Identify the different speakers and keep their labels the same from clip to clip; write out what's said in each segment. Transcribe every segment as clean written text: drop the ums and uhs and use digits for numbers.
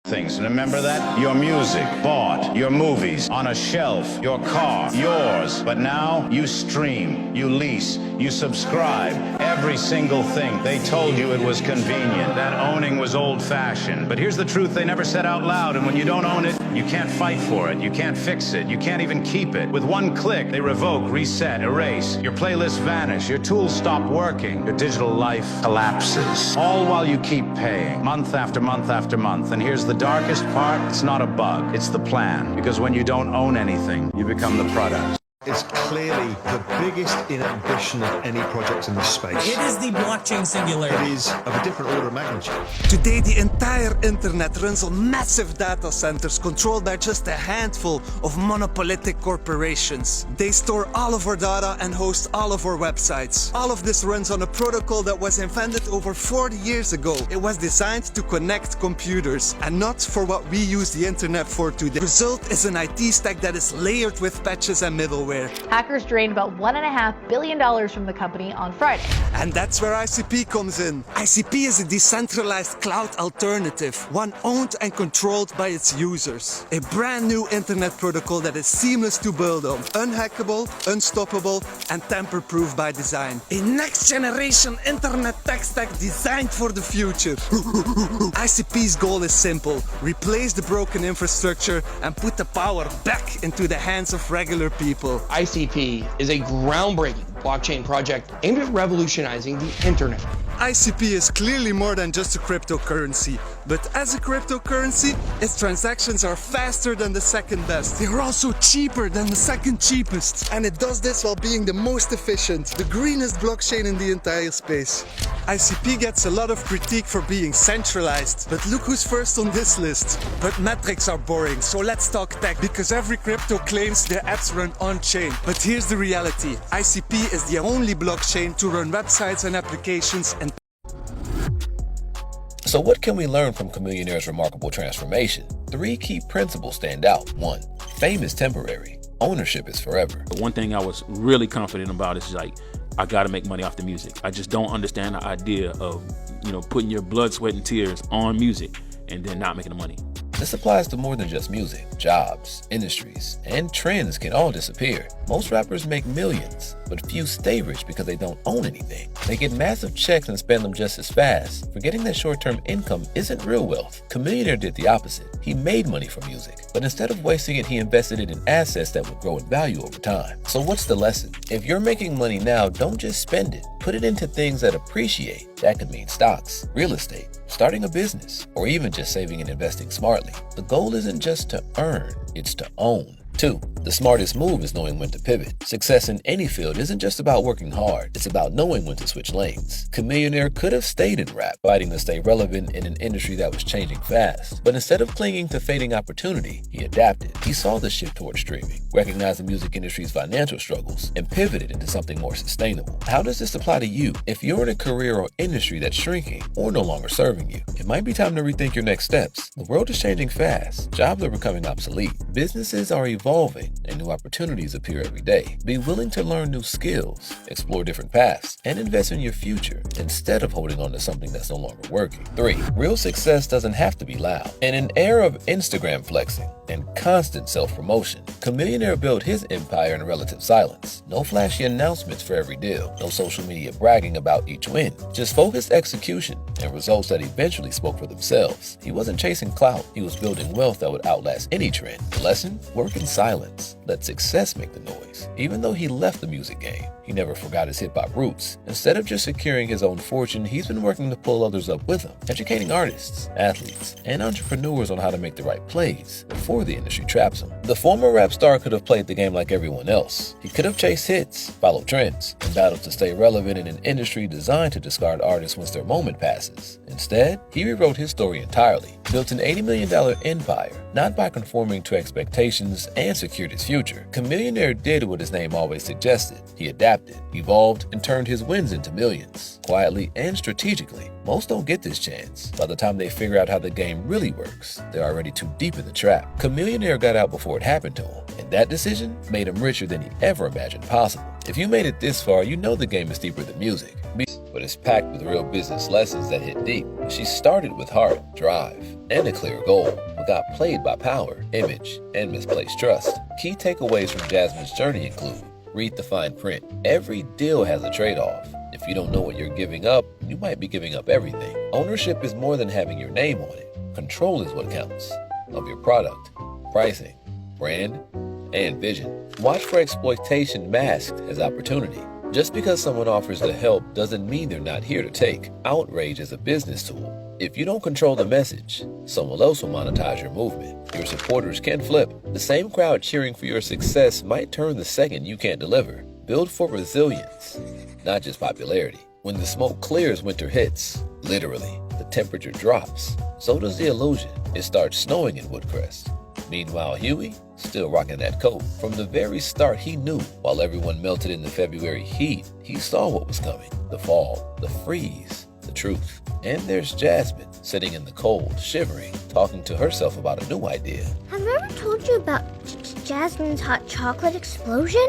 Speaker 1: things. Remember that? Your music, bought. Your movies, on a shelf. Your car, yours. But now, you stream, you lease, you subscribe. Every single thing. They told you it was convenient. That owning was old-fashioned. But here's the truth they never said out loud. And when you don't own it, you can't fight for it. You can't fix it. You can't even keep it. With one click, they revoke, reset, erase. Your playlists vanish. Your tools stop working. Your digital life collapses. All while you keep paying, month after month after month. And here's the darkest part, it's not a bug, it's the plan. Because when you don't own anything, you become the product.
Speaker 2: It's clearly the biggest in ambition of any project in this space.
Speaker 3: It is the blockchain singularity.
Speaker 2: It is of a different order of magnitude.
Speaker 4: Today, the entire internet runs on massive data centers controlled by just a handful of monopolistic corporations. They store all of our data and host all of our websites. All of this runs on a protocol that was invented over 40 years ago. It was designed to connect computers and not for what we use the internet for today. The result is an IT stack that is layered with patches and middleware.
Speaker 5: Hackers drained about $1.5 billion from the company on Friday.
Speaker 4: And that's where ICP comes in. ICP is a decentralized cloud alternative, one owned and controlled by its users. A brand new internet protocol that is seamless to build on, unhackable, unstoppable, and tamper-proof by design. A next-generation internet tech stack designed for the future. ICP's goal is simple: replace the broken infrastructure and put the power back into the hands of regular people.
Speaker 6: ICP is a groundbreaking blockchain project aimed at revolutionizing the internet.
Speaker 4: ICP is clearly more than just a cryptocurrency, but as a cryptocurrency, its transactions are faster than the second best. They're also cheaper than the second cheapest. And it does this while being the most efficient, the greenest blockchain in the entire space. ICP gets a lot of critique for being centralized, but look who's first on this list. But metrics are boring, so let's talk tech, because every crypto claims their apps run on-chain. But here's the reality: ICP is the only blockchain to run websites and applications and
Speaker 7: So what can we learn from Chamillionaire's remarkable transformation? 3 key principles stand out. 1. Fame is temporary. Ownership is forever.
Speaker 8: One thing I was really confident about is like, I gotta make money off the music. I just don't understand the idea of, putting your blood, sweat, and tears on music and then not making the money.
Speaker 7: This applies to more than just music. Jobs, industries, and trends can all disappear. Most rappers make millions, but few stay rich because they don't own anything. They get massive checks and spend them just as fast, forgetting that short-term income isn't real wealth. Chamillionaire did the opposite. He made money from music, but instead of wasting it, he invested it in assets that would grow in value over time. So what's the lesson? If you're making money now, don't just spend it. Put it into things that appreciate. That could mean stocks, real estate, starting a business, or even just saving and investing smartly. The goal isn't just to earn, it's to own. 2. The smartest move is knowing when to pivot. Success in any field isn't just about working hard, it's about knowing when to switch lanes. Chamillionaire could have stayed in rap, fighting to stay relevant in an industry that was changing fast. But instead of clinging to fading opportunity, he adapted. He saw the shift toward streaming, recognized the music industry's financial struggles, and pivoted into something more sustainable. How does this apply to you? If you're in a career or industry that's shrinking or no longer serving you, it might be time to rethink your next steps. The world is changing fast. Jobs are becoming obsolete. Businesses are evolving, and new opportunities appear every day. Be willing to learn new skills, explore different paths, and invest in your future instead of holding on to something that's no longer working. 3. Real success doesn't have to be loud. In an era of Instagram flexing and constant self-promotion, Chamillionaire built his empire in relative silence. No flashy announcements for every deal, no social media bragging about each win, just focused execution and results that eventually spoke for themselves. He wasn't chasing clout, he was building wealth that would outlast any trend. The lesson? Work in silence. Let success make the noise. Even though he left the music game, he never forgot his hip-hop roots. Instead of just securing his own fortune, he's been working to pull others up with him, educating artists, athletes, and entrepreneurs on how to make the right plays before the industry traps him. The former rap star could have played the game like everyone else. He could have chased hits, followed trends, and battled to stay relevant in an industry designed to discard artists once their moment passes. Instead, he rewrote his story entirely, built an $80 million empire, not by conforming to expectations, and secured his future. Chamillionaire did what his name always suggested. He adapted, evolved, and turned his wins into millions, quietly and strategically. Most don't get this chance. By the time they figure out how the game really works, they're already too deep in the trap. Chamillionaire got out before it happened to him, and that decision made him richer than he ever imagined possible. If you made it this far, you know the game is deeper than music. but it's packed with real business lessons that hit deep. She started with heart, drive, and a clear goal, but got played by power, image, and misplaced trust. Key takeaways from Jasmine's journey include: read the fine print. Every deal has a trade-off. If you don't know what you're giving up, you might be giving up everything. Ownership is more than having your name on it. Control is what counts. Of your product, pricing, brand, and vision. Watch for exploitation masked as opportunity. Just because someone offers the help doesn't mean they're not here to take. Outrage is a business tool. If you don't control the message, someone else will monetize your movement. Your supporters can flip. The same crowd cheering for your success might turn the second you can't deliver. Build for resilience, not just popularity. When the smoke clears, winter hits. Literally, the temperature drops. So does the illusion. It starts snowing in Woodcrest. Meanwhile, Huey, still rocking that coat. From the very start, he knew. While everyone melted in the February heat, he saw what was coming. The fall, the freeze, the truth. And there's Jasmine, sitting in the cold, shivering, talking to herself about a new idea.
Speaker 9: Have I ever told you about Jasmine's hot chocolate explosion?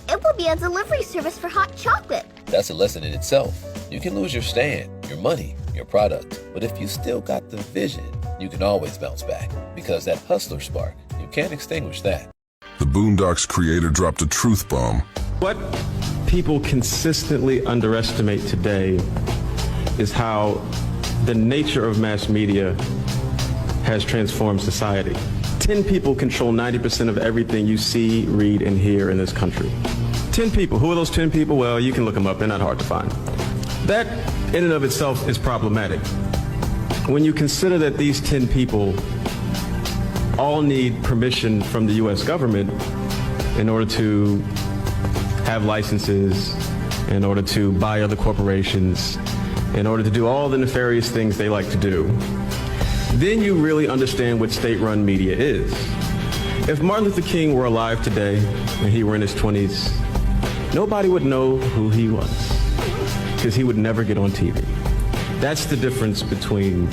Speaker 9: It will be a delivery service for hot chocolate.
Speaker 7: That's a lesson in itself. You can lose your stand, your money, your product, but if you still got the vision, you can always bounce back, because that hustler spark, you can't extinguish that.
Speaker 10: The Boondocks creator dropped a truth bomb.
Speaker 11: What people consistently underestimate today is how the nature of mass media has transformed society. 10 people control 90% of everything you see, read, and hear in this country. 10 people. Who are those 10 people? Well, you can look them up. They're not hard to find. That, in and of itself, is problematic. When you consider that these 10 people all need permission from the U.S. government in order to have licenses, in order to buy other corporations, in order to do all the nefarious things they like to do, then you really understand what state-run media is. If Martin Luther King were alive today and he were in his 20s, nobody would know who he was because he would never get on TV. That's the difference between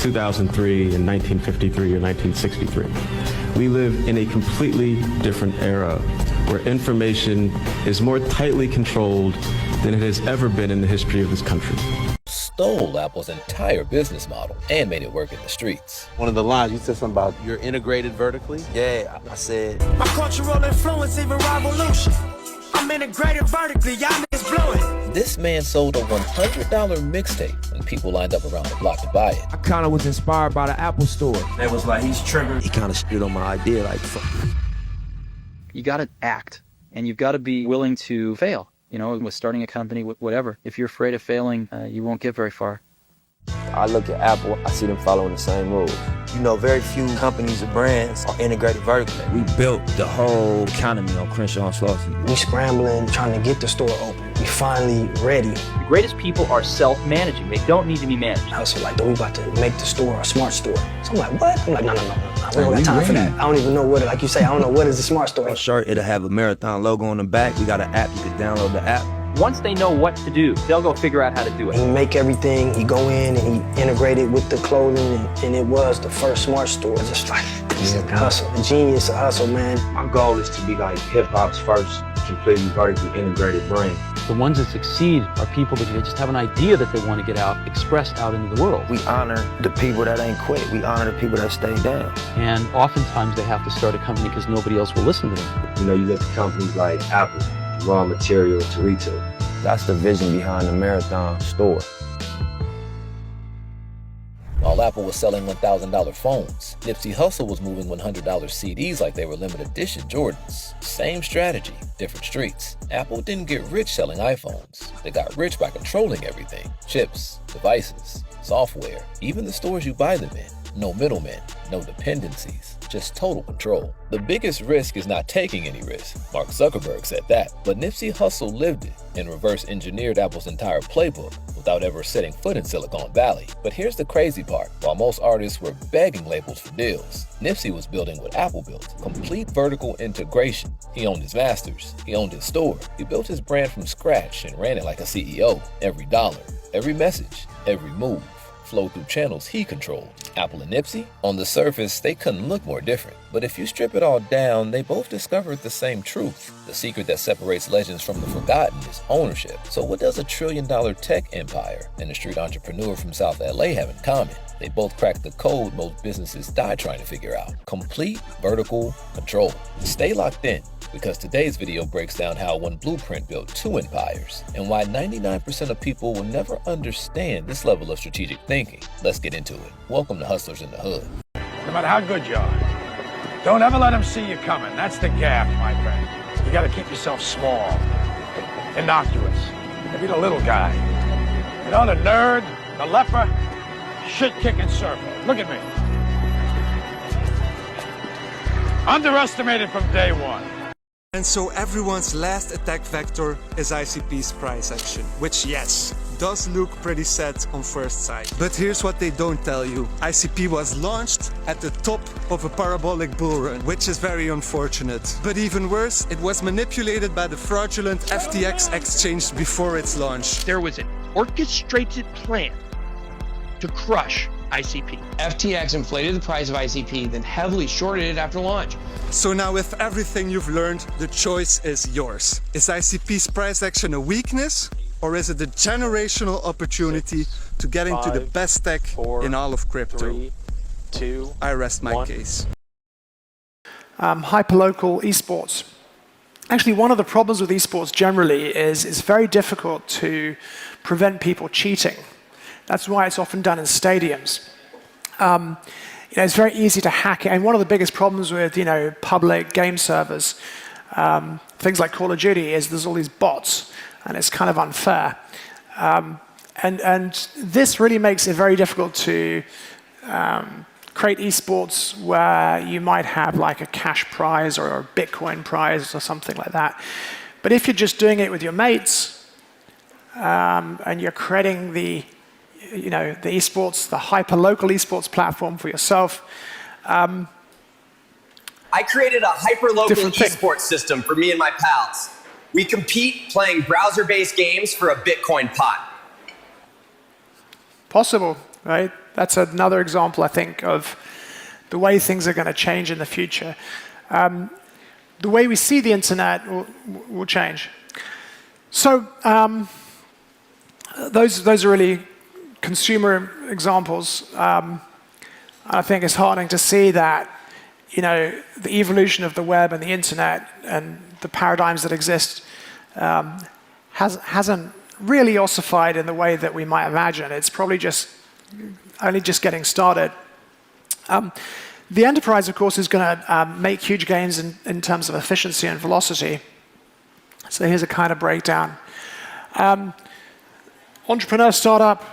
Speaker 11: 2003 and 1953 or 1963. We live in a completely different era where information is more tightly controlled than it has ever been in the history of this country.
Speaker 7: Stole Apple's entire business model and made it work in the streets.
Speaker 12: One of the lines, you said something about you're integrated vertically?
Speaker 13: Yeah, I said,
Speaker 14: my cultural influence, even revolution. I'm integrated vertically, y'all niggas blowing.
Speaker 7: This man sold a $100 mixtape when people lined up around the block to buy it.
Speaker 15: I kind of was inspired by the Apple store.
Speaker 13: That was like, he's triggered.
Speaker 12: He kind of shit on my idea, like, fuck.
Speaker 16: You got to act, and you've got to be willing to fail. You know, with starting a company, whatever. If you're afraid of failing, you won't get very far.
Speaker 13: I look at Apple, I see them following the same rules. You know, very few companies or brands are integrated vertically.
Speaker 15: We built the whole economy on Crenshaw and Slauson.
Speaker 17: We scrambling, trying to get the store open. We finally ready.
Speaker 18: The greatest people are self-managing. They don't need to be managed.
Speaker 17: I was like, we about to make the store a smart store. So I'm like, what? I'm like, no. We don't got time for that. I don't even know what, like you say, I don't know what is a smart store.
Speaker 12: A shirt, it'll have a Marathon logo on the back. We got an app, you can download the app.
Speaker 18: Once they know what to do, they'll go figure out how to do it.
Speaker 17: He make everything, he go in and he integrate it with the clothing, and it was the first smart store. Just like, hustle, the genius of hustle, man.
Speaker 19: My goal is to be like hip-hop's first completely vertically integrated brand.
Speaker 20: The ones that succeed are people that they just have an idea that they want to get out, expressed out into the world.
Speaker 13: We honor the people that ain't quit. We honor the people that stay down.
Speaker 20: And oftentimes they have to start a company because nobody else will listen to them.
Speaker 19: You know, you look at companies like Apple, raw material to retail.
Speaker 13: That's the vision behind the Marathon store.
Speaker 7: While Apple was selling $1,000 phones, Nipsey Hussle was moving $100 CDs like they were limited edition Jordans. Same strategy, different streets. Apple didn't get rich selling iPhones. They got rich by controlling everything. Chips, devices, software, even the stores you buy them in. No middlemen, no dependencies, just total control. The biggest risk is not taking any risk. Mark Zuckerberg said that. But Nipsey Hussle lived it and reverse engineered Apple's entire playbook without ever setting foot in Silicon Valley. But here's the crazy part. While most artists were begging labels for deals, Nipsey was building what Apple built, complete vertical integration. He owned his masters, he owned his store, he built his brand from scratch and ran it like a CEO. Every dollar, every message, every move flow through channels he controlled. Apple and Nipsey? On the surface, they couldn't look more different. But if you strip it all down, they both discovered the same truth. The secret that separates legends from the forgotten is ownership. So what does $1 trillion tech empire and a street entrepreneur from South LA have in common? They both cracked the code most businesses die trying to figure out. Complete vertical control. Stay locked in, because today's video breaks down how one blueprint built 2 empires, and why 99% of people will never understand this level of strategic thinking. Let's get into it. Welcome to Hustlers in the Hood.
Speaker 21: No matter how good you are, don't ever let them see you coming. That's the gap, my friend. You gotta keep yourself small, innocuous. Maybe the little guy. You know, the nerd, the leper, shit-kicking surfer. Look at me. Underestimated from day one.
Speaker 4: And so everyone's last attack vector is ICP's price action, which, yes, does look pretty set on first sight. But here's what they don't tell you. ICP was launched at the top of a parabolic bull run, which is very unfortunate. But even worse, it was manipulated by the fraudulent FTX exchange before its launch.
Speaker 6: There was an orchestrated plan to crush ICP. FTX inflated the price of ICP, then heavily shorted it after launch.
Speaker 4: So now with everything you've learned, the choice is yours. Is ICP's price action a weakness, or is it a generational opportunity to get into the best tech in all of crypto?
Speaker 22: 3, 2,
Speaker 4: I rest my case.
Speaker 23: Hyperlocal esports. Actually, one of the problems with esports generally is it's very difficult to prevent people cheating. That's why it's often done in stadiums. It's very easy to hack it. And one of the biggest problems with public game servers, things like Call of Duty, is there's all these bots, and it's kind of unfair. And this really makes it very difficult to create esports where you might have like a cash prize or a Bitcoin prize or something like that. But if you're just doing it with your mates, and you're creating the esports, the hyper-local esports platform for yourself.
Speaker 24: I created a hyper-local esports system for me and my pals. We compete playing browser-based games for a Bitcoin pot.
Speaker 23: Possible, right? That's another example, I think, of the way things are going to change in the future. The way we see the internet will change. So those are really consumer examples. I think it's heartening to see that the evolution of the web and the internet and the paradigms that exist hasn't really ossified in the way that we might imagine. It's probably only just getting started. The enterprise, of course, is going to make huge gains in terms of efficiency and velocity. So here's a kind of breakdown. Entrepreneur startup,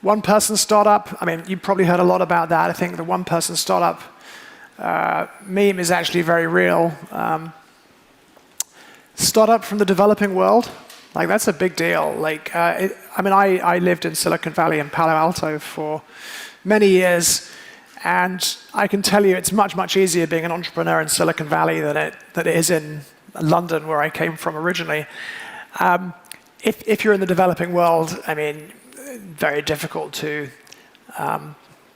Speaker 23: one-person startup. I mean, you've probably heard a lot about that. I think the one-person startup meme is actually very real. Startup from the developing world, like that's a big deal. Like, I lived in Silicon Valley and Palo Alto for many years, and I can tell you it's much, much easier being an entrepreneur in Silicon Valley than it is in London, where I came from originally. If you're in the developing world, I mean, very difficult to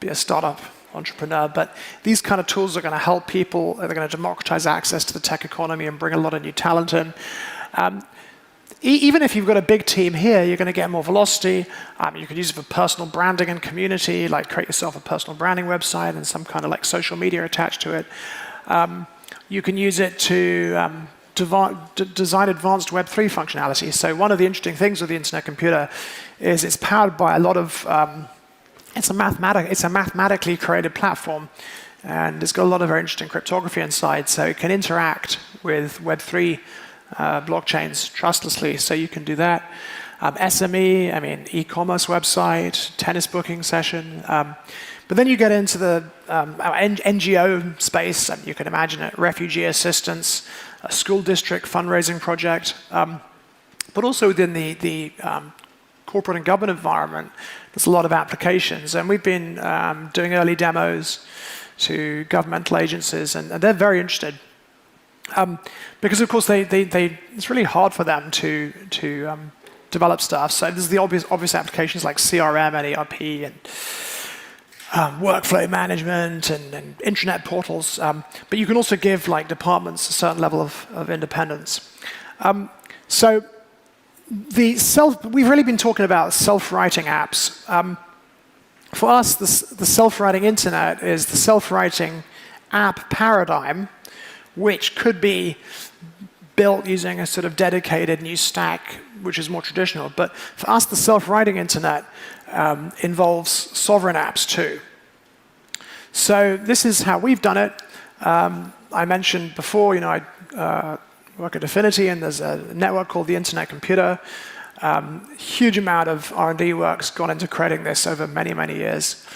Speaker 23: be a startup entrepreneur, but these kind of tools are going to help people. They're going to democratize access to the tech economy and bring a lot of new talent in. Even if you've got a big team here, you're going to get more velocity. You can use it for personal branding and community, like create yourself a personal branding website and some kind of like social media attached to it. You can use it to design advanced Web3 functionality. So one of the interesting things with the Internet computer is it's powered by a lot of, it's a mathematically created platform, and it's got a lot of very interesting cryptography inside, so it can interact with Web3 blockchains trustlessly, so you can do that. SME, I mean, e-commerce website, tennis booking session. But then you get into the NGO space, and you can imagine it, refugee assistance, a school district fundraising project, but also within the corporate and government environment, there's a lot of applications. And we've been doing early demos to governmental agencies, and they're very interested. Because, of course, it's really hard for them to develop stuff. So there's the obvious applications like CRM and ERP and workflow management and intranet portals. But you can also give like departments a certain level of independence. So we've really been talking about self-writing apps. For us, the self-writing internet is the self-writing app paradigm, which could be built using a sort of dedicated new stack, which is more traditional. But for us, the self-writing internet involves sovereign apps too. So this is how we've done it. I mentioned before, I work at Affinity, and there's a network called the Internet Computer. Huge amount of R&D work's gone into creating this over many, many years.